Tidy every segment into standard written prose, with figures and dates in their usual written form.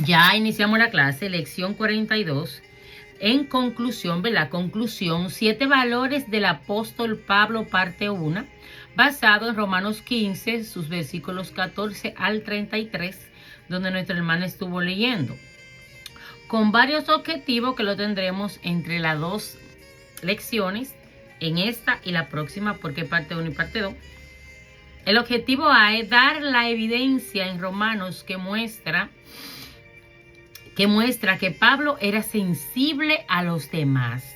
Ya iniciamos la clase, lección 42. En conclusión, ¿verdad? Conclusión, 7 valores del apóstol Pablo, parte 1, basado en Romanos 15, sus versículos 14 al 33, donde nuestra hermana estuvo leyendo. Con varios objetivos que lo tendremos entre las dos lecciones, en esta y la próxima, porque parte 1 y parte 2. El objetivo A es dar la evidencia en Romanos que muestra que Pablo era sensible a los demás.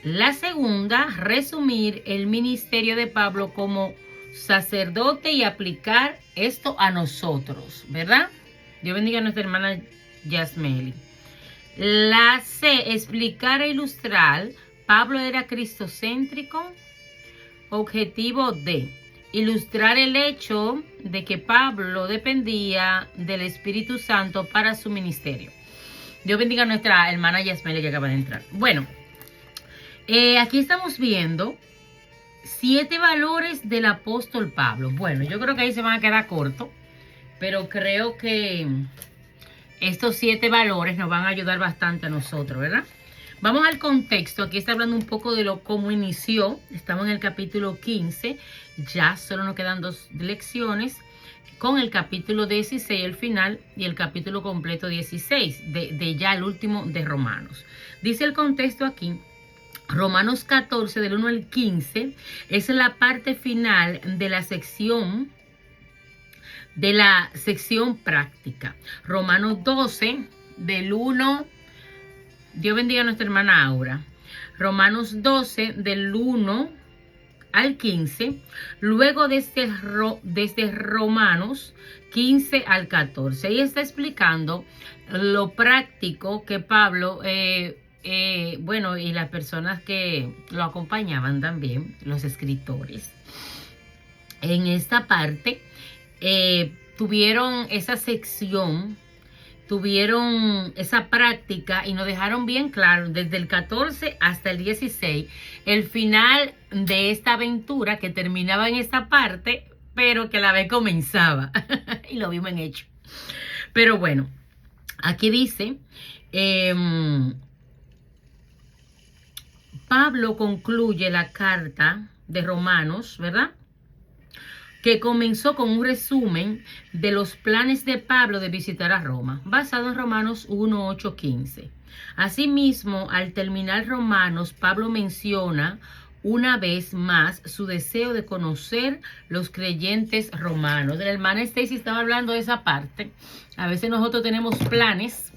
La segunda, resumir el ministerio de Pablo como sacerdote y aplicar esto a nosotros, ¿verdad? Dios bendiga a nuestra hermana Yasmeli. La C, explicar e ilustrar. Pablo era cristocéntrico. Objetivo D, ilustrar el hecho de que Pablo dependía del Espíritu Santo para su ministerio. Dios bendiga a nuestra hermana Yasmeli que acaba de entrar. Bueno, aquí estamos viendo 7 valores del apóstol Pablo. Bueno, yo creo que ahí se van a quedar cortos, pero creo que estos 7 valores nos van a ayudar bastante a nosotros, ¿verdad? Vamos al contexto. Aquí está hablando un poco de cómo inició. Estamos en el capítulo 15. Ya solo nos quedan 2 lecciones con el capítulo 16, el final, y el capítulo completo 16, de ya el último de Romanos. Dice el contexto aquí. Romanos 14, del 1 al 15, es la parte final de la sección práctica. Romanos 12, del 1, Dios bendiga a nuestra hermana Aura. Romanos 12, del 1 al 15. Luego desde Romanos 15 al 14. Ahí está explicando lo práctico que Pablo, bueno, y las personas que lo acompañaban también, los escritores. En esta parte tuvieron esa sección, tuvieron esa práctica y nos dejaron bien claro desde el 14 hasta el 16 el final de esta aventura que terminaba en esta parte, pero que a la vez comenzaba. Y lo vimos en hecho. Pero bueno, aquí dice, Pablo concluye la carta de Romanos, ¿verdad?, que comenzó con un resumen de los planes de Pablo de visitar a Roma, basado en Romanos 1, 8, 15. Asimismo, al terminar Romanos, Pablo menciona una vez más su deseo de conocer los creyentes romanos. La hermana Stacy estaba hablando de esa parte. A veces nosotros tenemos planes.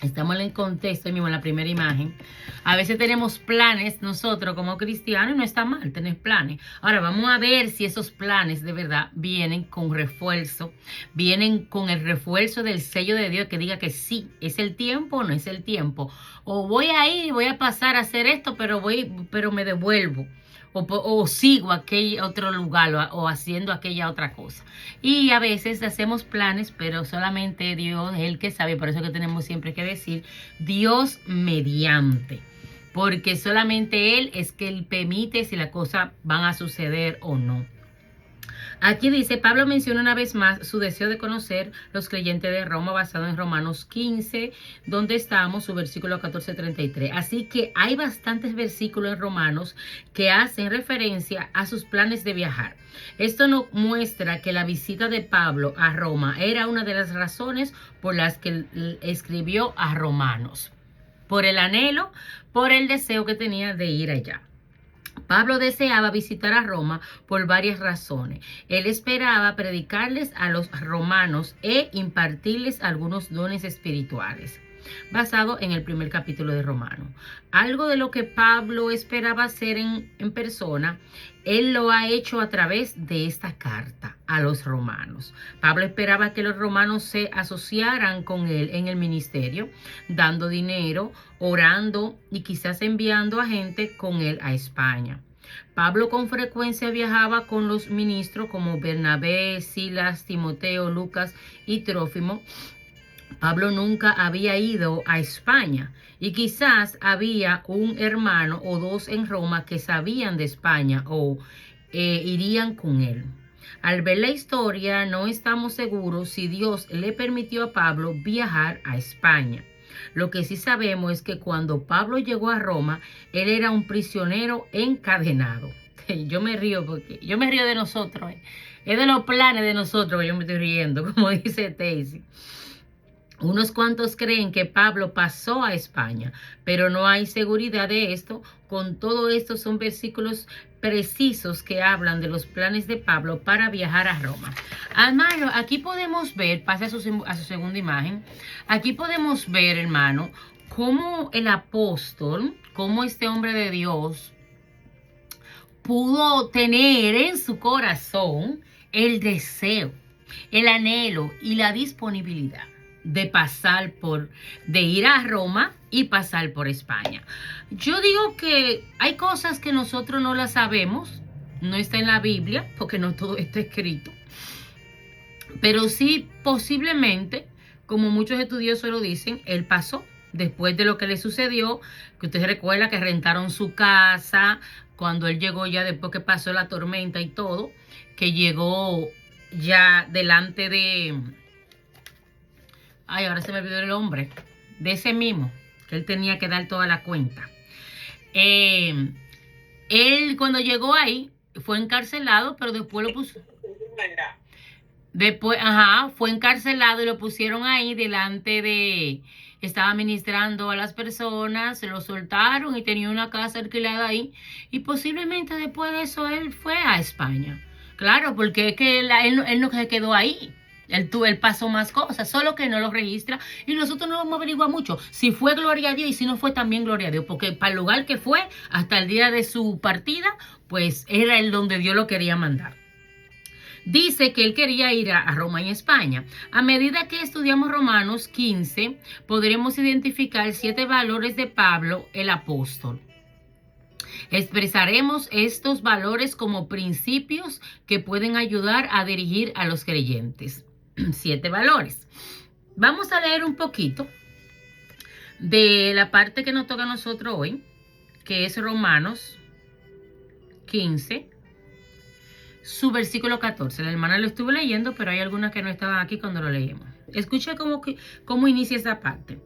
Estamos en el contexto, mismo en la primera imagen. A veces tenemos planes nosotros como cristianos y no está mal tener planes. Ahora vamos a ver si esos planes de verdad vienen con refuerzo, vienen con el refuerzo del sello de Dios que diga que sí, es el tiempo o no es el tiempo. O voy a ir, voy a pasar a hacer esto, pero me devuelvo. O sigo aquel otro lugar o haciendo aquella otra cosa. Y a veces hacemos planes, pero solamente Dios es el que sabe. Por eso que tenemos siempre que decir Dios mediante. Porque solamente Él es que Él permite si las cosas van a suceder o no. Aquí dice, Pablo menciona una vez más su deseo de conocer los creyentes de Roma, basado en Romanos 15, donde estamos, su versículo 14-33. Así que hay bastantes versículos en Romanos que hacen referencia a sus planes de viajar. Esto nos muestra que la visita de Pablo a Roma era una de las razones por las que escribió a Romanos. Por el anhelo, por el deseo que tenía de ir allá. Pablo deseaba visitar a Roma por varias razones. Él esperaba predicarles a los romanos e impartirles algunos dones espirituales, basado en el primer capítulo de Romanos. Algo de lo que Pablo esperaba hacer en persona, él lo ha hecho a través de esta carta a los romanos. Pablo esperaba que los romanos se asociaran con él en el ministerio, dando dinero, orando y quizás enviando a gente con él a España. Pablo con frecuencia viajaba con los ministros como Bernabé, Silas, Timoteo, Lucas y Trófimo. Pablo nunca había ido a España y quizás había un hermano o dos en Roma que sabían de España o irían con él. Al ver la historia, no estamos seguros si Dios le permitió a Pablo viajar a España. Lo que sí sabemos es que cuando Pablo llegó a Roma, él era un prisionero encadenado. Yo me río de nosotros. Es de los planes de nosotros que yo me estoy riendo, como dice Stacy. Unos cuantos creen que Pablo pasó a España, pero no hay seguridad de esto. Con todo esto son versículos precisos que hablan de los planes de Pablo para viajar a Roma. Hermano, aquí podemos ver, pase a su segunda imagen, aquí podemos ver, hermano, cómo el apóstol, cómo este hombre de Dios pudo tener en su corazón el deseo, el anhelo y la disponibilidad de ir a Roma y pasar por España. Yo digo que hay cosas que nosotros no las sabemos, no está en la Biblia, porque no todo está escrito, pero sí posiblemente, como muchos estudiosos lo dicen, él pasó después de lo que le sucedió, que usted recuerda que rentaron su casa, cuando él llegó ya después que pasó la tormenta y todo, que llegó ya delante de... Ay, ahora se me olvidó el nombre. De ese mismo, que él tenía que dar toda la cuenta. Él cuando llegó ahí, fue encarcelado, pero después lo puso... Después, fue encarcelado y lo pusieron ahí delante de... Estaba ministrando a las personas, se lo soltaron y tenía una casa alquilada ahí. Y posiblemente después de eso él fue a España. Claro, porque es que él no se quedó ahí. Él pasó más cosas, solo que no lo registra. Y nosotros no vamos a averiguar mucho si fue gloria a Dios y si no fue también gloria a Dios. Porque para el lugar que fue, hasta el día de su partida, pues era el donde Dios lo quería mandar. Dice que él quería ir a Roma y España. A medida que estudiamos Romanos 15, podremos identificar 7 valores de Pablo, el apóstol. Expresaremos estos valores como principios que pueden ayudar a dirigir a los creyentes. 7 valores. Vamos a leer un poquito de la parte que nos toca a nosotros hoy, que es Romanos 15. Su versículo 14. La hermana lo estuvo leyendo, pero hay algunas que no estaban aquí cuando lo leímos. Escucha cómo inicia esa parte.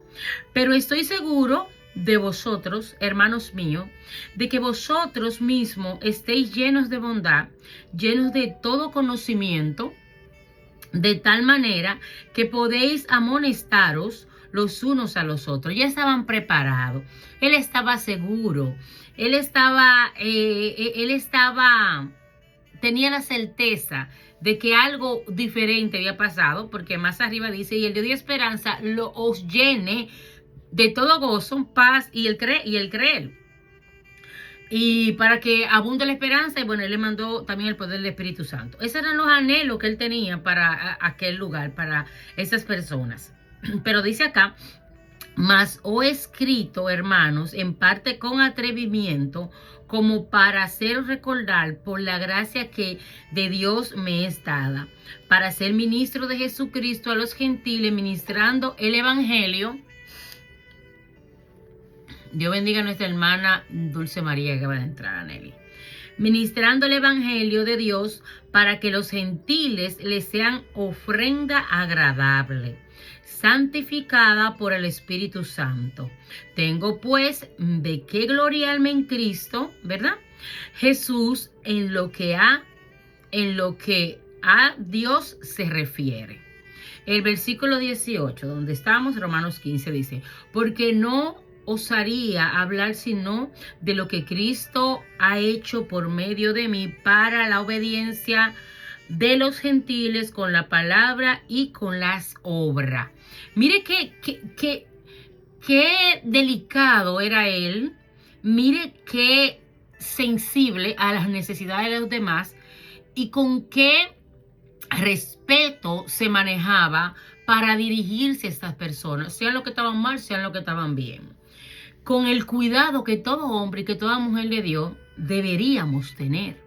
Pero estoy seguro de vosotros, hermanos míos, de que vosotros mismos estéis llenos de bondad, llenos de todo conocimiento, de tal manera que podéis amonestaros los unos a los otros. Ya estaban preparados. Él estaba seguro. Tenía la certeza de que algo diferente había pasado, porque más arriba dice, y el Dios de esperanza os llene de todo gozo, paz y el creer. Y para que abunde la esperanza, y bueno, él le mandó también el poder del Espíritu Santo. Esos eran los anhelos que él tenía para aquel lugar, para esas personas. Pero dice acá, mas os he escrito, hermanos, en parte con atrevimiento, como para haceros recordar por la gracia que de Dios me es dada, para ser ministro de Jesucristo a los gentiles, ministrando el evangelio. Dios bendiga a nuestra hermana Dulce María, que va a entrar a Nelly. Ministrando el evangelio de Dios para que los gentiles les sean ofrenda agradable, santificada por el Espíritu Santo. Tengo pues de qué gloriarme en Cristo, ¿verdad? Jesús en lo que a Dios se refiere. El versículo 18, donde estamos, Romanos 15, dice, porque no osaría hablar sino de lo que Cristo ha hecho por medio de mí para la obediencia de los gentiles con la palabra y con las obras. Mire qué delicado era él. Mire qué sensible a las necesidades de los demás y con qué respeto se manejaba para dirigirse a estas personas, sean los que estaban mal, sean los que estaban bien. Con el cuidado que todo hombre y que toda mujer le dio, deberíamos tener.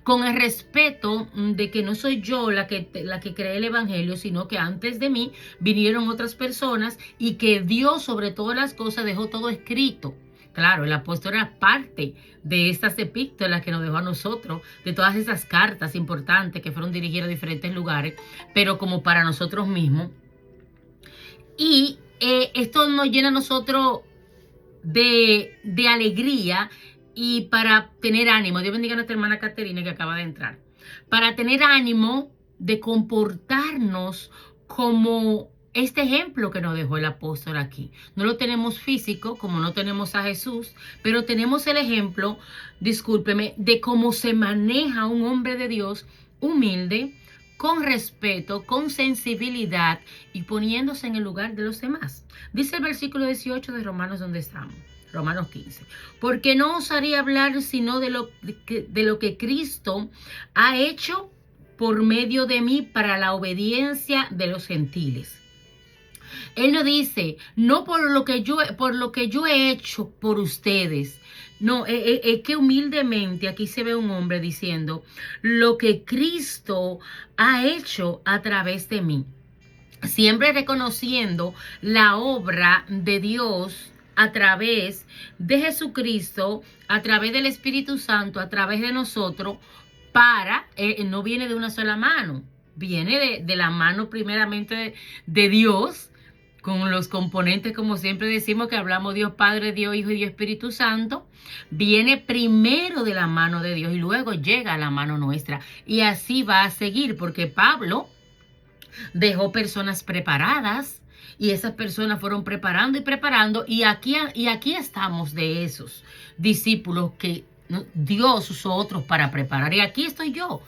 Con el respeto de que no soy yo la que cree el evangelio, sino que antes de mí vinieron otras personas y que Dios sobre todas las cosas dejó todo escrito. Claro, el apóstol era parte de estas epístolas que nos dejó a nosotros, de todas esas cartas importantes que fueron dirigidas a diferentes lugares, pero como para nosotros mismos. Y esto nos llena a nosotros de alegría y para tener ánimo. Dios bendiga a nuestra hermana Caterina que acaba de entrar. Para tener ánimo de comportarnos como este ejemplo que nos dejó el apóstol aquí. No lo tenemos físico, como no tenemos a Jesús, pero tenemos el ejemplo, discúlpeme, de cómo se maneja un hombre de Dios humilde, con respeto, con sensibilidad y poniéndose en el lugar de los demás. Dice el versículo 18 de Romanos, donde estamos. Romanos 15. Porque no osaría hablar sino de lo que Cristo ha hecho por medio de mí para la obediencia de los gentiles. Él no dice, no por lo que yo he hecho por ustedes. No, es que humildemente aquí se ve un hombre diciendo lo que Cristo ha hecho a través de mí. Siempre reconociendo la obra de Dios a través de Jesucristo, a través del Espíritu Santo, a través de nosotros, no viene de una sola mano, viene de la mano primeramente de Dios, con los componentes, como siempre decimos, que hablamos Dios Padre, Dios Hijo y Dios Espíritu Santo, viene primero de la mano de Dios y luego llega a la mano nuestra. Y así va a seguir, porque Pablo dejó personas preparadas y esas personas fueron preparando y preparando y aquí estamos de esos discípulos que Dios usó otros para preparar. Y aquí estoy yo,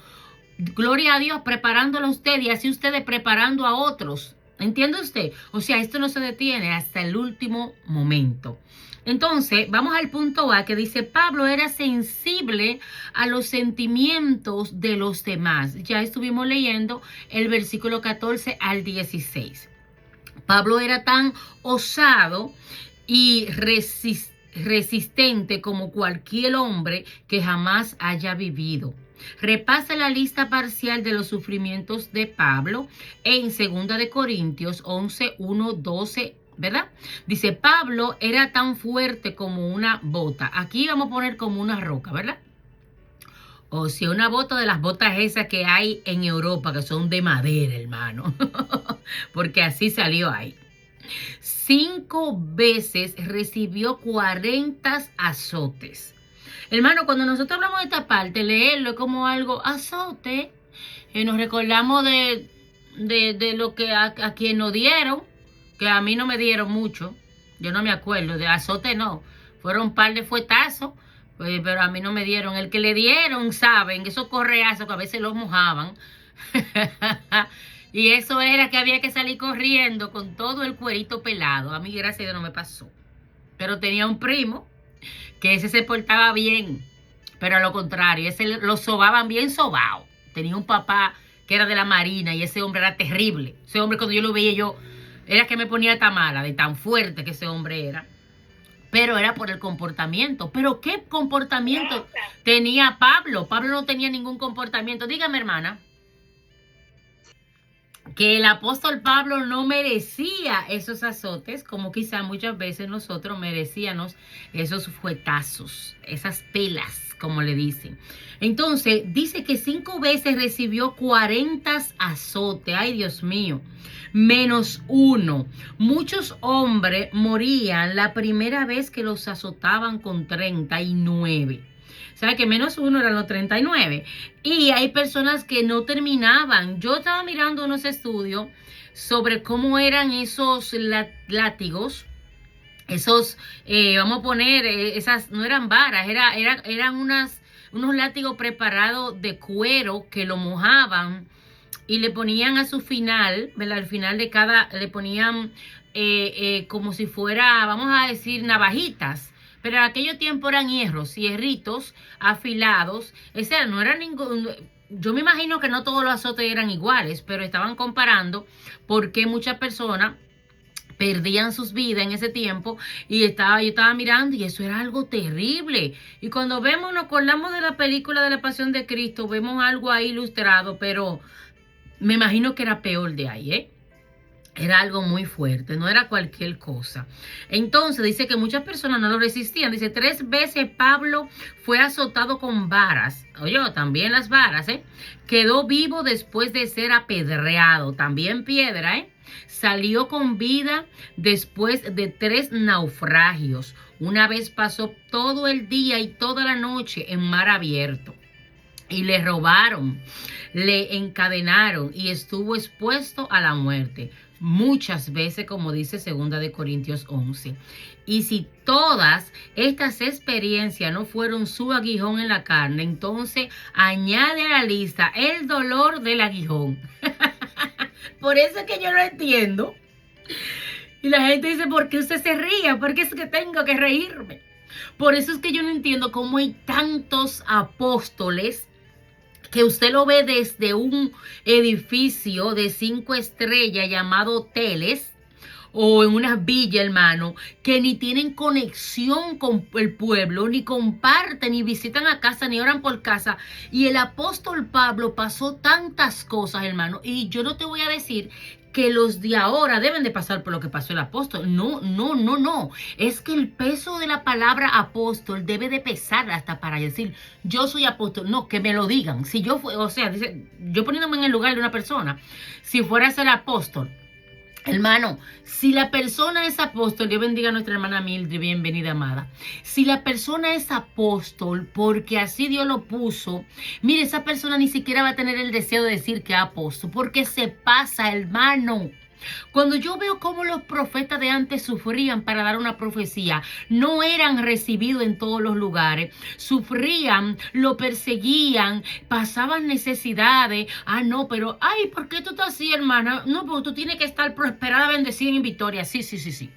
gloria a Dios, preparándolo a usted y así ustedes preparando a otros. ¿Entiende usted? O sea, esto no se detiene hasta el último momento. Entonces, vamos al punto A, que dice, Pablo era sensible a los sentimientos de los demás. Ya estuvimos leyendo el versículo 14 al 16. Pablo era tan osado y resistente como cualquier hombre que jamás haya vivido. Repasa la lista parcial de los sufrimientos de Pablo en 2 de Corintios 11, 1, 12, ¿verdad? Dice, Pablo era tan fuerte como una bota. Aquí vamos a poner como una roca, ¿verdad? O sea, una bota de las botas esas que hay en Europa, que son de madera, hermano. Porque así salió ahí. 5 veces recibió 40 azotes. Hermano, cuando nosotros hablamos de esta parte, leerlo es como algo azote. Nos recordamos de lo que a quien nos dieron, que a mí no me dieron mucho. Yo no me acuerdo, de azote no. Fueron un par de fuetazos, pero a mí no me dieron. El que le dieron, saben, esos correazos que a veces los mojaban. Y eso era que había que salir corriendo con todo el cuerito pelado. A mí, gracias a Dios, no me pasó. Pero tenía un primo que ese se portaba bien, pero a lo contrario, ese lo sobaban bien sobao. Tenía un papá que era de la Marina y ese hombre era terrible. Ese hombre, cuando yo lo veía, era que me ponía tan mala, de tan fuerte que ese hombre era. Pero era por el comportamiento. ¿Pero qué comportamiento tenía Pablo? Pablo no tenía ningún comportamiento. Dígame, hermana, que el apóstol Pablo no merecía esos azotes, como quizá muchas veces nosotros merecíamos esos fuetazos, esas pelas, como le dicen. Entonces, dice que 5 veces recibió 40 azotes. Ay, Dios mío, menos 1. Muchos hombres morían la primera vez que los azotaban con 39. O sea que menos 1 eran los 39. Y hay personas que no terminaban. Yo estaba mirando unos estudios sobre cómo eran esos látigos. Esos, vamos a poner, esas no eran varas, eran unos látigos preparados de cuero que lo mojaban y le ponían a su final, ¿verdad? Al final de cada, le ponían como si fuera, vamos a decir, navajitas. Pero en aquellos tiempos eran hierritos afilados. Ese no era ningún. Yo me imagino que no todos los azotes eran iguales, pero estaban comparando porque muchas personas perdían sus vidas en ese tiempo y yo estaba mirando y eso era algo terrible. Y cuando nos acordamos de la película de la Pasión de Cristo, vemos algo ahí ilustrado, pero me imagino que era peor de ahí, ¿eh? Era algo muy fuerte, no era cualquier cosa. Entonces dice que muchas personas no lo resistían. Dice, 3 veces Pablo fue azotado con varas. Oye, también las varas, ¿eh? Quedó vivo después de ser apedreado. También piedra, ¿eh? Salió con vida después de 3 naufragios. Una vez pasó todo el día y toda la noche en mar abierto. Y le robaron, le encadenaron y estuvo expuesto a la muerte. Muchas veces, como dice 2 Corintios 11. Y si todas estas experiencias no fueron su aguijón en la carne, entonces añade a la lista el dolor del aguijón. Por eso es que yo lo entiendo. Y la gente dice, ¿por qué usted se ríe? ¿Por qué es que tengo que reírme? Por eso es que yo no entiendo cómo hay tantos apóstoles que usted lo ve desde un edificio de 5 estrellas llamado hoteles o en una villa, hermano, que ni tienen conexión con el pueblo, ni comparten, ni visitan a casa, ni oran por casa. Y el apóstol Pablo pasó tantas cosas, hermano, y yo no te voy a decir que los de ahora deben de pasar por lo que pasó el apóstol. No, no, no, no. Es que el peso de la palabra apóstol debe de pesar hasta para decir, yo soy apóstol. No, que me lo digan. Si yo fue, o sea, dice, yo poniéndome en el lugar de una persona, si fuera a ser apóstol, hermano, si la persona es apóstol, Dios bendiga a nuestra hermana Mildred, bienvenida amada. Si la persona es apóstol, porque así Dios lo puso, mire, esa persona ni siquiera va a tener el deseo de decir que es apóstol, porque se pasa, hermano. Cuando yo veo cómo los profetas de antes sufrían para dar una profecía, no eran recibidos en todos los lugares, sufrían, lo perseguían, pasaban necesidades. Ah, no, pero, ay, ¿por qué tú estás así, hermana? No, porque tú tienes que estar prosperada, bendecida y en victoria. Sí, sí, sí, sí.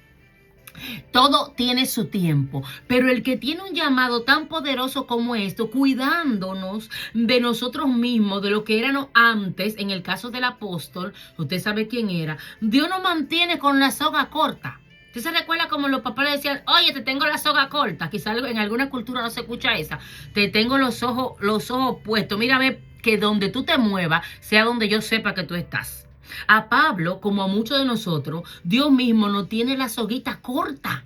Todo tiene su tiempo, pero el que tiene un llamado tan poderoso como esto, cuidándonos de nosotros mismos, de lo que éramos antes, en el caso del apóstol, usted sabe quién era, Dios nos mantiene con la soga corta. ¿Usted se recuerda como los papás le decían, oye, te tengo la soga corta? Quizás en alguna cultura no se escucha esa. Te tengo los ojos puestos. Mira, ve que donde tú te muevas, sea donde yo sepa que tú estás. A Pablo, como a muchos de nosotros, Dios mismo no tiene la soguita corta.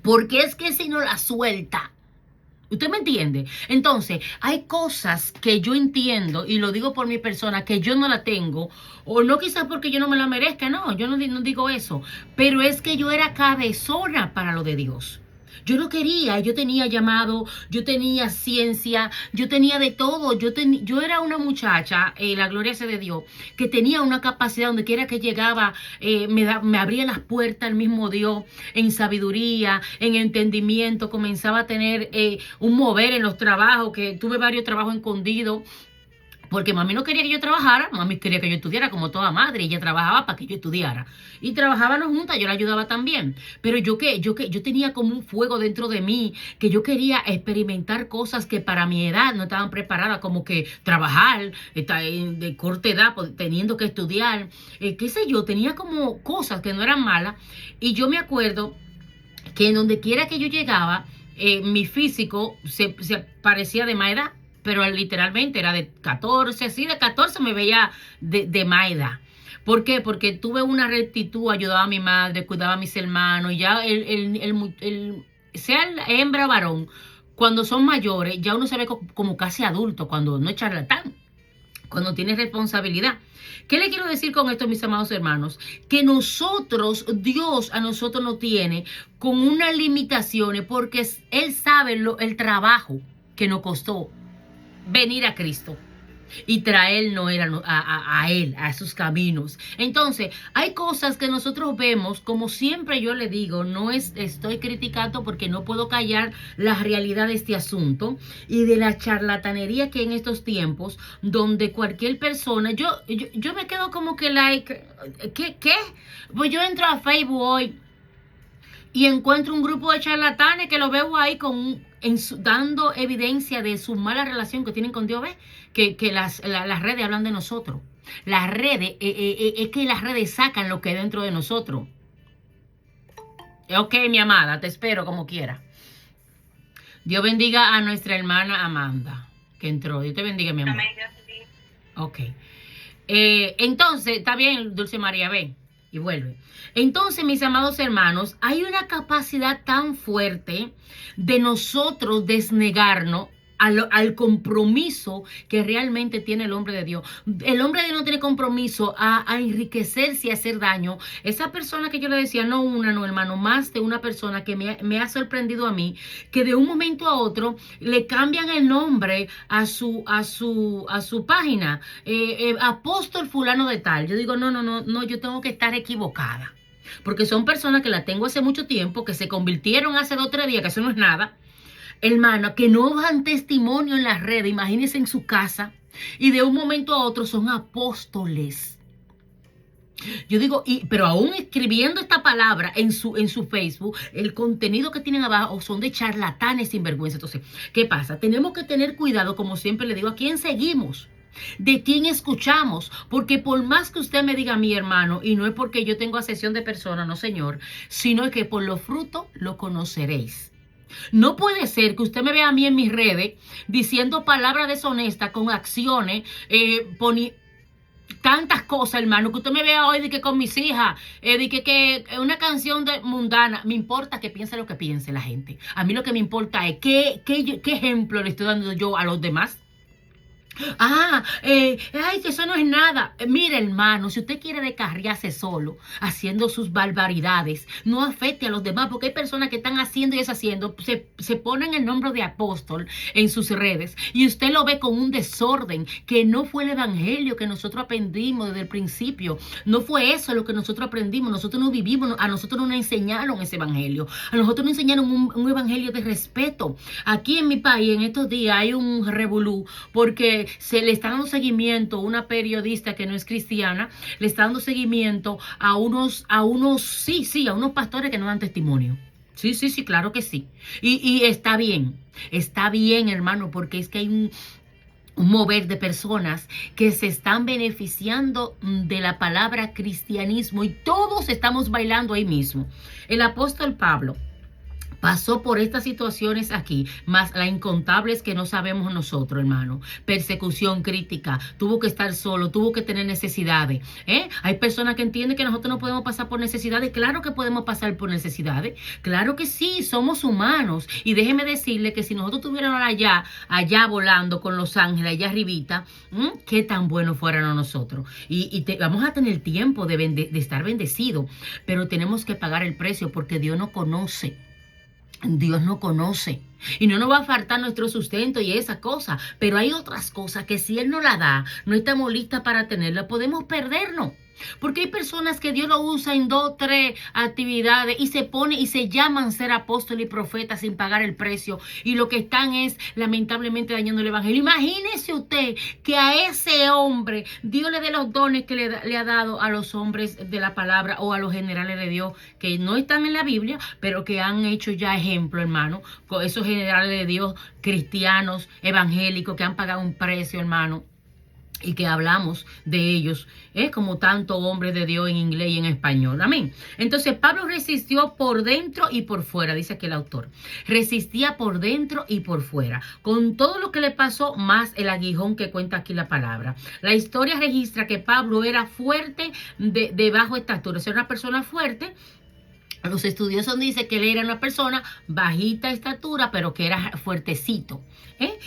Porque es que si no la suelta. ¿Usted me entiende? Entonces, hay cosas que yo entiendo, y lo digo por mi persona, que yo no la tengo, o no quizás porque yo no me la merezca, no, yo no digo eso, pero es que yo era cabezona para lo de Dios. Yo no quería, yo tenía llamado, yo tenía ciencia, yo tenía de todo. Yo era una muchacha, la gloria sea de Dios, que tenía una capacidad donde quiera que llegaba, me abría las puertas el mismo Dios, en sabiduría, en entendimiento, comenzaba a tener un mover en los trabajos, que tuve varios trabajos escondidos. Porque mami no quería que yo trabajara, mami quería que yo estudiara como toda madre, y ella trabajaba para que yo estudiara. Y trabajábamos juntas, yo la ayudaba también. Pero yo tenía como un fuego dentro de mí, que yo quería experimentar cosas que para mi edad no estaban preparadas, como que trabajar, de corta edad, teniendo que estudiar, qué sé yo, tenía como cosas que no eran malas. Y yo me acuerdo que en donde quiera que yo llegaba, mi físico se parecía de más edad. Pero literalmente era de 14, así de 14 me veía de más edad. ¿Por qué? Porque tuve una rectitud, ayudaba a mi madre, cuidaba a mis hermanos, ya sea hembra o varón, cuando son mayores, ya uno se ve como casi adulto, cuando no es charlatán, cuando tiene responsabilidad. ¿Qué le quiero decir con esto, mis amados hermanos? Que nosotros, Dios a nosotros nos tiene con unas limitaciones, porque Él sabe el trabajo que nos costó venir a Cristo y traernos a Él, a sus caminos. Entonces, hay cosas que nosotros vemos, como siempre yo le digo, no estoy criticando porque no puedo callar la realidad de este asunto y de la charlatanería que hay en estos tiempos, donde cualquier persona, yo me quedo como que ¿qué? Pues yo entro a Facebook hoy y encuentro un grupo de charlatanes que lo veo ahí dando evidencia de su mala relación que tienen con Dios. ¿Ves? Que las redes hablan de nosotros. Las redes, es que las redes sacan lo que hay dentro de nosotros. Ok, mi amada, te espero como quiera. Dios bendiga a nuestra hermana Amanda, que entró. Dios te bendiga, mi amor. Ok. Entonces, está bien, Dulce María, ve. y vuelve. Entonces, mis amados hermanos, hay una capacidad tan fuerte de nosotros desnegarnos al compromiso que realmente tiene el hombre de Dios. El hombre de Dios no tiene compromiso a enriquecerse y a hacer daño. Esa persona que yo le decía, no una, no hermano, más de una persona que me ha sorprendido a mí, que de un momento a otro le cambian el nombre a su página, apóstol fulano de tal. Yo digo, no, yo tengo que estar equivocada. Porque son personas que la tengo hace mucho tiempo, que se convirtieron hace 2 o 3 días, que eso no es nada. Hermano, que no dan testimonio en las redes, imagínense en su casa, y de un momento a otro son apóstoles. Yo digo, pero aún escribiendo esta palabra en su Facebook, el contenido que tienen abajo son de charlatanes sin vergüenza. Entonces, ¿qué pasa? Tenemos que tener cuidado, como siempre le digo, a quién seguimos, de quién escuchamos, porque por más que usted me diga mi hermano, y no es porque yo tengo asesión de personas, no señor, sino que por los frutos lo conoceréis. No puede ser que usted me vea a mí en mis redes diciendo palabras deshonestas con acciones, tantas cosas, hermano, que usted me vea hoy de que con mis hijas, de que una canción mundana. Me importa que piense lo que piense la gente. A mí lo que me importa es qué ejemplo le estoy dando yo a los demás. Que eso no es nada. Mire, hermano, si usted quiere descarriarse solo, haciendo sus barbaridades, no afecte a los demás, porque hay personas que están haciendo y deshaciendo, se ponen el nombre de apóstol en sus redes, y usted lo ve con un desorden, que no fue el evangelio que nosotros aprendimos desde el principio. No fue eso lo que nosotros aprendimos. Nosotros no vivimos, a nosotros no nos enseñaron ese evangelio. A nosotros nos enseñaron un evangelio de respeto. Aquí en mi país, en estos días, hay un revolú, porque se le está dando seguimiento, una periodista que no es cristiana, le está dando seguimiento a unos pastores que no dan testimonio. Sí, claro que sí. Y está bien, hermano, porque es que hay un mover de personas que se están beneficiando de la palabra cristianismo, y todos estamos bailando ahí mismo. El apóstol Pablo pasó por estas situaciones aquí, más las incontables que no sabemos nosotros, hermano. Persecución, crítica, tuvo que estar solo, tuvo que tener necesidades. Hay personas que entienden que nosotros no podemos pasar por necesidades. Claro que podemos pasar por necesidades. Claro que sí, somos humanos. Y déjeme decirle que si nosotros estuviéramos allá volando con los ángeles, allá arribita, qué tan bueno fuéramos nosotros. Vamos a tener tiempo de estar bendecidos, pero tenemos que pagar el precio, porque Dios no conoce. Dios no conoce, y no nos va a faltar nuestro sustento y esa cosa, pero hay otras cosas que si Él no la da, no estamos listas para tenerla, podemos perdernos. Porque hay personas que Dios lo usa en 2 o 3 actividades y se llaman ser apóstoles y profetas sin pagar el precio, y lo que están es lamentablemente dañando el evangelio. Imagínese usted que a ese hombre Dios le dé los dones que le ha dado a los hombres de la palabra, o a los generales de Dios que no están en la Biblia, pero que han hecho ya ejemplo, hermano, con esos generales de Dios cristianos, evangélicos, que han pagado un precio, hermano, y que hablamos de ellos, como tanto hombres de Dios en inglés y en español. Amén. Entonces Pablo resistió por dentro y por fuera, dice aquí el autor. Resistía por dentro y por fuera, con todo lo que le pasó, más el aguijón que cuenta aquí la palabra. La historia registra que Pablo era fuerte, de bajo estatura, era una persona fuerte. Los estudiosos dicen que él era una persona bajita estatura, pero que era fuertecito.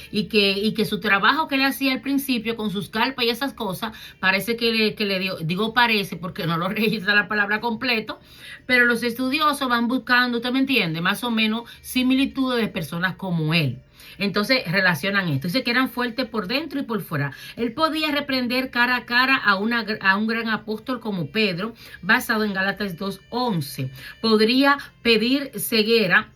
Y que su trabajo que él hacía al principio con sus carpas y esas cosas, parece que le dio, digo parece porque no lo registra la palabra completo, pero los estudiosos van buscando, ¿usted me entiende? Más o menos similitudes de personas como él. Entonces relacionan esto. Dice que eran fuertes por dentro y por fuera. Él podía reprender cara a cara a un gran apóstol como Pedro, basado en Gálatas 2:11. Podría pedir ceguera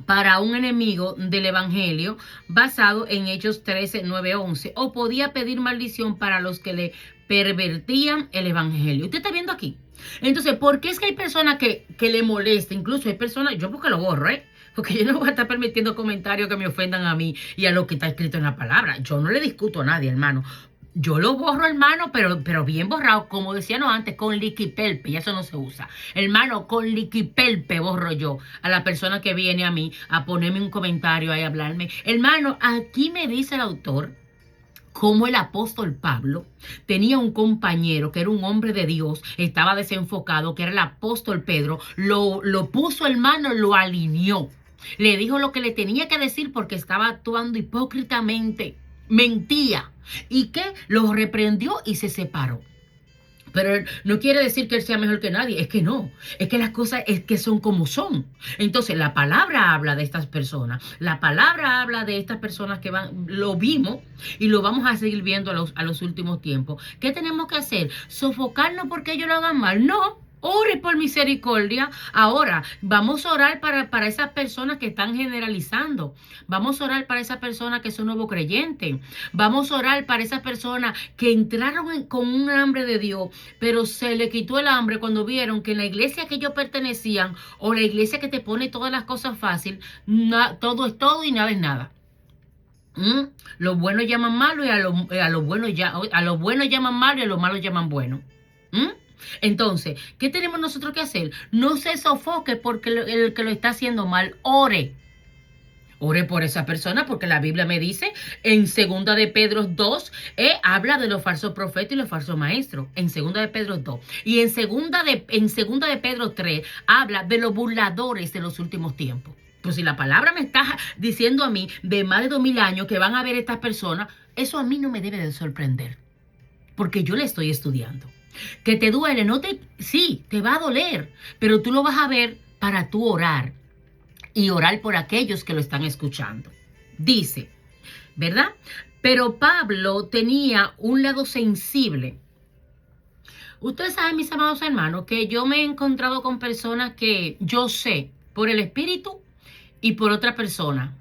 para un enemigo del evangelio, basado en Hechos 13:9-11. O podía pedir maldición para los que le pervertían el evangelio. ¿Usted está viendo aquí? Entonces, ¿por qué es que hay personas que le molesta? Incluso hay personas, yo porque lo borro, porque yo no voy a estar permitiendo comentarios que me ofendan a mí y a lo que está escrito en la palabra. Yo no le discuto a nadie, hermano. Yo lo borro, hermano, pero bien borrado, como decíamos antes, con liquipelpe, y eso no se usa. Hermano, con liquipelpe borro yo a la persona que viene a mí a ponerme un comentario, a hablarme. Hermano, aquí me dice el autor Como el apóstol Pablo tenía un compañero que era un hombre de Dios, estaba desenfocado, que era el apóstol Pedro, lo puso hermano, lo alineó. Le dijo lo que le tenía que decir porque estaba actuando hipócritamente, mentía. ¿Y qué? Lo reprendió y se separó. Pero no quiere decir que él sea mejor que nadie, es que no, es que las cosas es que son como son. Entonces la palabra habla de estas personas, la palabra habla de estas personas que van, lo vimos y lo vamos a seguir viendo a los últimos tiempos. ¿Qué tenemos que hacer? ¿Sofocarnos porque ellos lo hagan mal? No. Ore por misericordia. Ahora, vamos a orar para esas personas que están generalizando. Vamos a orar para esas personas que son nuevos creyentes. Vamos a orar para esas personas que entraron con un hambre de Dios, pero se le quitó el hambre cuando vieron que en la iglesia que ellos pertenecían, o la iglesia que te pone todas las cosas fácil, todo es todo y nada es nada. Los buenos llaman malo y a los buenos llaman malo y a los malos llaman bueno. Entonces, ¿qué tenemos nosotros que hacer? No se sofoque porque el que lo está haciendo mal, ore. Ore por esa persona porque la Biblia me dice en 2 de Pedro 2, habla de los falsos profetas y los falsos maestros. En 2 de Pedro 2. Y en 2 de Pedro 3 habla de los burladores de los últimos tiempos. Pues si la palabra me está diciendo a mí de más de 2000 años que van a ver estas personas, eso a mí no me debe de sorprender. Porque yo le estoy estudiando. Que te duele, sí, te va a doler, pero tú lo vas a ver para tú orar y orar por aquellos que lo están escuchando. Dice, ¿verdad? Pero Pablo tenía un lado sensible. Ustedes saben, mis amados hermanos, que yo me he encontrado con personas que yo sé por el espíritu y por otra persona.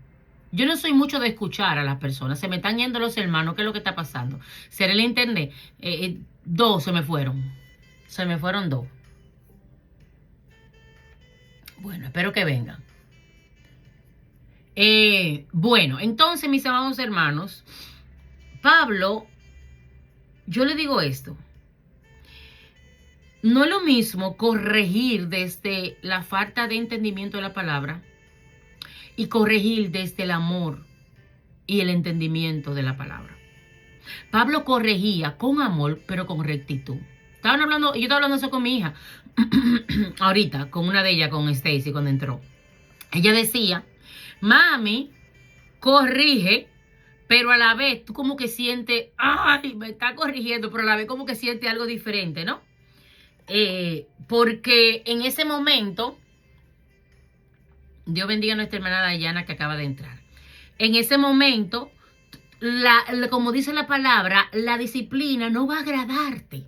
Yo no soy mucho de escuchar a las personas. Se me están yendo los hermanos. ¿Qué es lo que está pasando? Será el internet. 2 se me fueron. Se me fueron 2. Bueno, espero que vengan. Bueno, entonces, mis amados hermanos, Pablo, yo le digo esto. No es lo mismo corregir desde la falta de entendimiento de la palabra y corregir desde el amor y el entendimiento de la palabra. Pablo corregía con amor, pero con rectitud. Yo estaba hablando eso con mi hija, ahorita, con una de ellas, con Stacy, cuando entró. Ella decía, mami, corrige, pero a la vez tú como que sientes, ay, me está corrigiendo, pero a la vez como que sientes algo diferente, ¿no? Porque en ese momento, Dios bendiga a nuestra hermana Dayana que acaba de entrar. En ese momento, como dice la palabra, la disciplina no va a agradarte.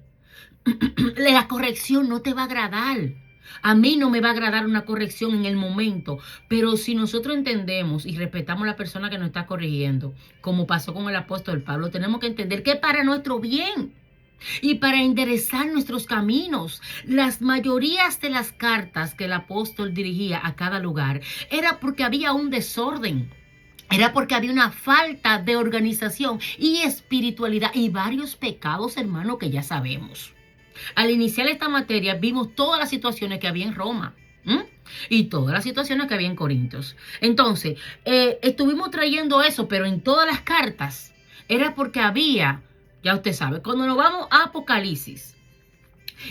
La corrección no te va a agradar. A mí no me va a agradar una corrección en el momento, pero si nosotros entendemos y respetamos a la persona que nos está corrigiendo, como pasó con el apóstol Pablo, tenemos que entender que es para nuestro bien y para enderezar nuestros caminos. Las mayorías de las cartas que el apóstol dirigía a cada lugar era porque había un desorden. Era porque había una falta de organización y espiritualidad y varios pecados, hermano, que ya sabemos. Al iniciar esta materia vimos todas las situaciones que había en Roma y todas las situaciones que había en Corintios. Entonces, estuvimos trayendo eso, pero en todas las cartas era porque había, ya usted sabe, cuando nos vamos a Apocalipsis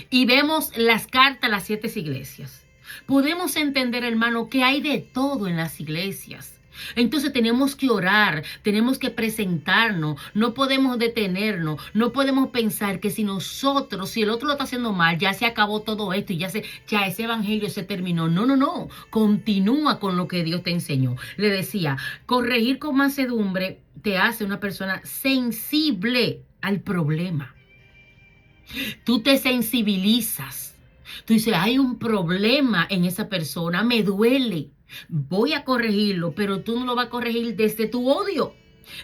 y vemos las cartas a las 7 iglesias, podemos entender, hermano, que hay de todo en las iglesias. Entonces tenemos que orar, tenemos que presentarnos, no podemos detenernos, no podemos pensar que si el otro lo está haciendo mal, ya se acabó todo esto y ya ese evangelio se terminó. No, continúa con lo que Dios te enseñó. Le decía, corregir con mansedumbre te hace una persona sensible al problema. Tú te sensibilizas, tú dices, hay un problema en esa persona, me duele. Voy a corregirlo, pero tú no lo vas a corregir desde tu odio,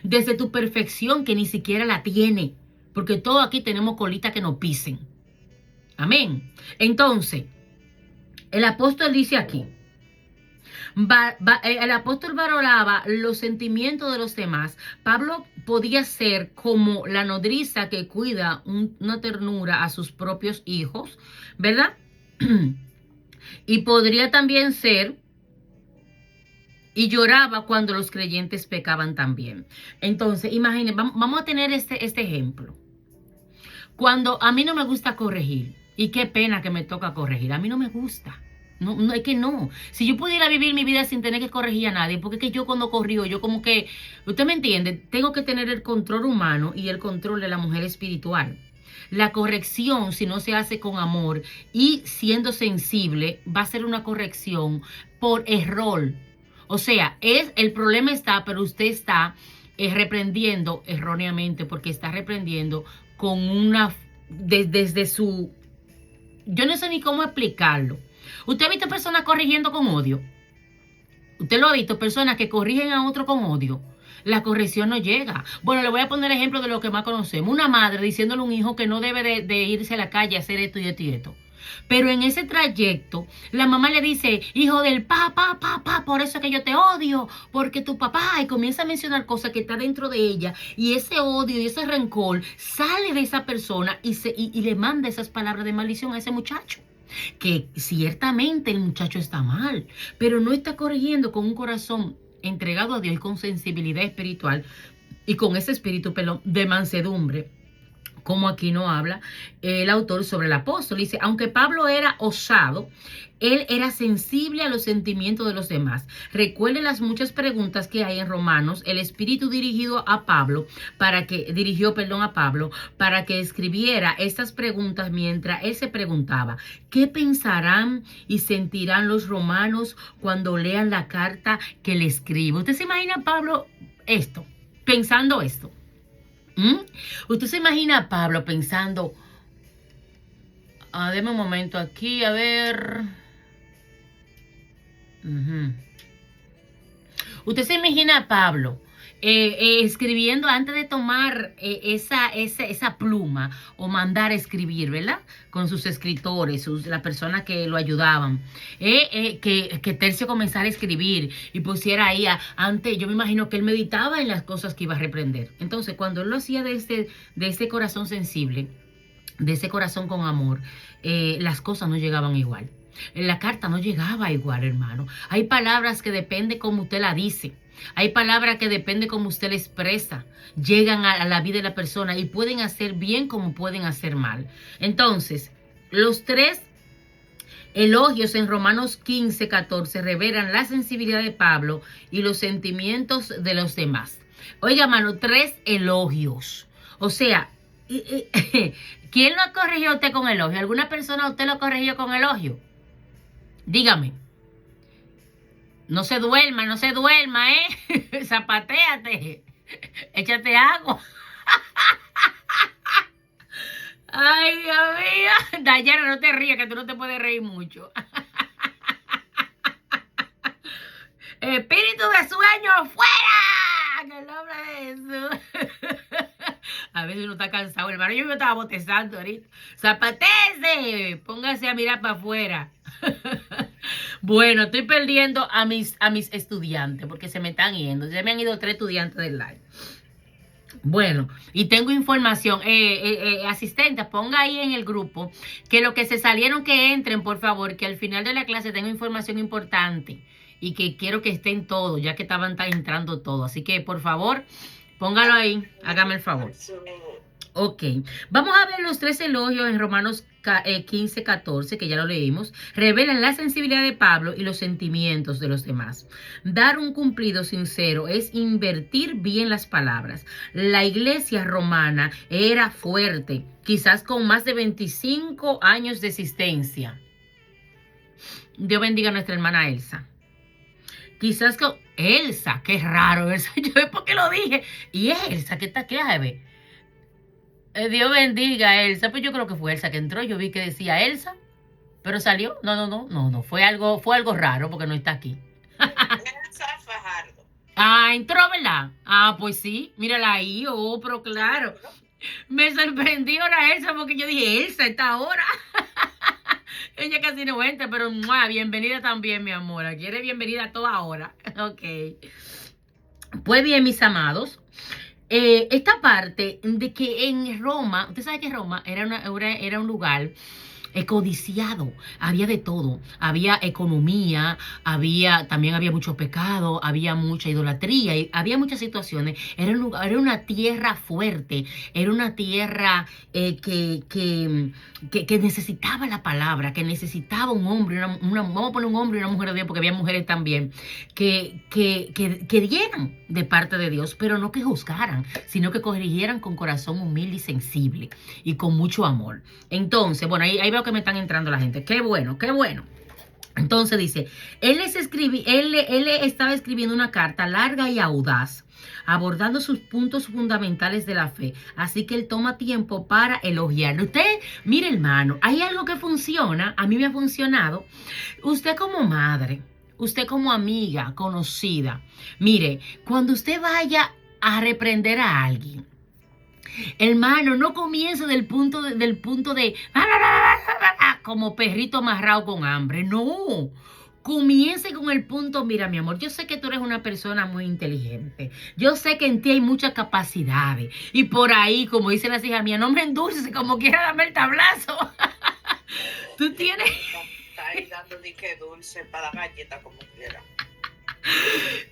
desde tu perfección que ni siquiera la tiene, porque todos aquí tenemos colita que nos pisen. Amén. Entonces, el apóstol dice aquí, el apóstol valoraba los sentimientos de los demás. Pablo podía ser como la nodriza que cuida una ternura a sus propios hijos, ¿verdad? Y podría también ser y lloraba cuando los creyentes pecaban también. Entonces, imaginen, vamos a tener este ejemplo. Cuando a mí no me gusta corregir, y qué pena que me toca corregir, a mí no me gusta. No, no, es que no. Si yo pudiera vivir mi vida sin tener que corregir a nadie, porque es que yo cuando corrijo, yo como que, usted me entiende, tengo que tener el control humano y el control de la mujer espiritual. La corrección, si no se hace con amor y siendo sensible, va a ser una corrección por error. O sea, el problema está, pero usted está reprendiendo erróneamente, porque está reprendiendo con desde su, yo no sé ni cómo explicarlo. ¿Usted ha visto personas corrigiendo con odio? ¿Usted lo ha visto? Personas que corrigen a otro con odio. La corrección no llega. Bueno, le voy a poner ejemplo de lo que más conocemos. Una madre diciéndole a un hijo que no debe de irse a la calle a hacer esto y esto y esto. Pero en ese trayecto, la mamá le dice, hijo del papá, por eso es que yo te odio, porque tu papá, y comienza a mencionar cosas que está dentro de ella, y ese odio y ese rencor sale de esa persona y le manda esas palabras de maldición a ese muchacho. Que ciertamente el muchacho está mal, pero no está corrigiendo con un corazón entregado a Dios y con sensibilidad espiritual y con ese espíritu, de mansedumbre, como aquí no habla el autor sobre el apóstol. Dice, aunque Pablo era osado, él era sensible a los sentimientos de los demás. Recuerden las muchas preguntas que hay en Romanos. El Espíritu dirigió a Pablo para que escribiera estas preguntas mientras él se preguntaba, ¿qué pensarán y sentirán los romanos cuando lean la carta que le escribo? ¿Usted se imagina a Pablo pensando esto? ¿Usted se imagina a Pablo pensando, deme un momento aquí, a ver. ¿Usted se imagina a Pablo escribiendo antes de tomar esa pluma o mandar a escribir, ¿verdad? Con sus escritores, las personas que lo ayudaban. Que Tercio comenzara a escribir y pusiera ahí, antes yo me imagino que él meditaba en las cosas que iba a reprender. Entonces, cuando él lo hacía de ese corazón sensible, de ese corazón con amor, las cosas no llegaban igual. La carta no llegaba igual, hermano. Hay palabras que depende cómo usted la dice. Hay palabras que depende cómo usted la expresa. Llegan a la vida de la persona y pueden hacer bien como pueden hacer mal. Entonces, los 3 elogios en Romanos 15:14 revelan la sensibilidad de Pablo y los sentimientos de los demás. Oiga, hermano, 3 elogios. O sea, ¿quién lo corrigió a usted con elogio? ¿Alguna persona a usted lo corrigió con elogio? Dígame. No se duerma, zapatéate. Échate agua. Ay, Dios mío. Dayana, no te rías, que tú no te puedes reír mucho. Espíritu de sueño, fuera. En el nombre de Jesús. A veces uno está cansado, hermano. Yo me estaba botezando ahorita. Zapatese. Póngase a mirar para afuera. Bueno, estoy perdiendo a mis estudiantes porque se me están yendo. Se me han ido 3 estudiantes del live. Bueno, y tengo información. Asistente, ponga ahí en el grupo que los que se salieron que entren, por favor, que al final de la clase tengo información importante y que quiero que estén todos, ya que estaban entrando todos. Así que, por favor, póngalo ahí. Hágame el favor. Ok, vamos a ver los 3 elogios en Romanos 15:14, que ya lo leímos. Revelan la sensibilidad de Pablo y los sentimientos de los demás. Dar un cumplido sincero es invertir bien las palabras. La iglesia romana era fuerte, quizás con más de 25 años de existencia. Dios bendiga a nuestra hermana Elsa. Quizás con Elsa, qué raro eso. Yo ¿por qué lo dije? Y Elsa, ¿qué hay? Dios bendiga a Elsa. Pues yo creo que fue Elsa que entró. Yo vi que decía Elsa, pero salió. No. Fue algo raro porque no está aquí. Elsa Fajardo. Entró, ¿verdad? Pues sí. Mírala ahí. Pero claro. Me sorprendió la Elsa porque yo dije, Elsa, está ahora. Ella casi no entra, pero bienvenida también, mi amor. Aquí eres bienvenida a toda hora. Ok. Pues bien, mis amados. Esta parte de que en Roma, usted sabe que Roma era un lugar codiciado, había de todo, había economía, también había mucho pecado, había mucha idolatría, y había muchas situaciones. Era una tierra fuerte, era una tierra que necesitaba la palabra, que necesitaba un hombre, vamos a poner un hombre y una mujer de Dios, porque había mujeres también, que dieran de parte de Dios, pero no que juzgaran, sino que corrigieran con corazón humilde y sensible y con mucho amor. Entonces, bueno, ahí veo que me están entrando la gente. Qué bueno, qué bueno. Entonces dice, él estaba escribiendo una carta larga y audaz, abordando sus puntos fundamentales de la fe. Así que él toma tiempo para elogiarlo. Usted, mire hermano, hay algo que funciona, a mí me ha funcionado. Usted como madre, usted como amiga, conocida, mire, cuando usted vaya a reprender a alguien, hermano, no comience del punto de como perrito amarrado con hambre. No. Comience con el punto, mira mi amor, yo sé que tú eres una persona muy inteligente. Yo sé que en ti hay muchas capacidades. Y por ahí, como dicen las hijas mías, no me endulces, como quiera dame el tablazo. Tú tienes... Está ahí dando dique dulce para la galleta como quiera.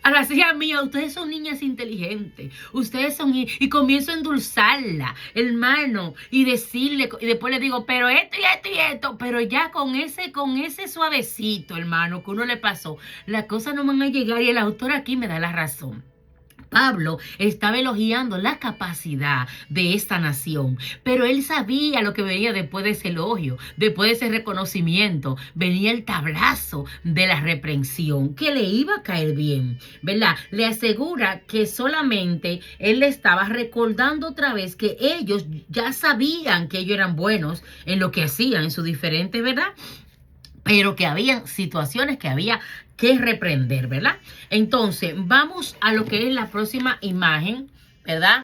A las hijas mías, ustedes son niñas inteligentes, ustedes son, y comienzo a endulzarla, hermano, y decirle, y después le digo, pero esto y esto y esto, pero ya con ese suavecito, hermano, que uno le pasó, las cosas no van a llegar, y el autor aquí me da la razón. Pablo estaba elogiando la capacidad de esta nación, pero él sabía lo que venía después de ese elogio, después de ese reconocimiento, venía el tablazo de la reprensión que le iba a caer bien, ¿verdad? Le asegura que solamente él le estaba recordando otra vez que ellos ya sabían que ellos eran buenos en lo que hacían, en su diferente, ¿verdad? Pero que había situaciones que había que reprender, ¿verdad? Entonces, vamos a lo que es la próxima imagen, ¿verdad?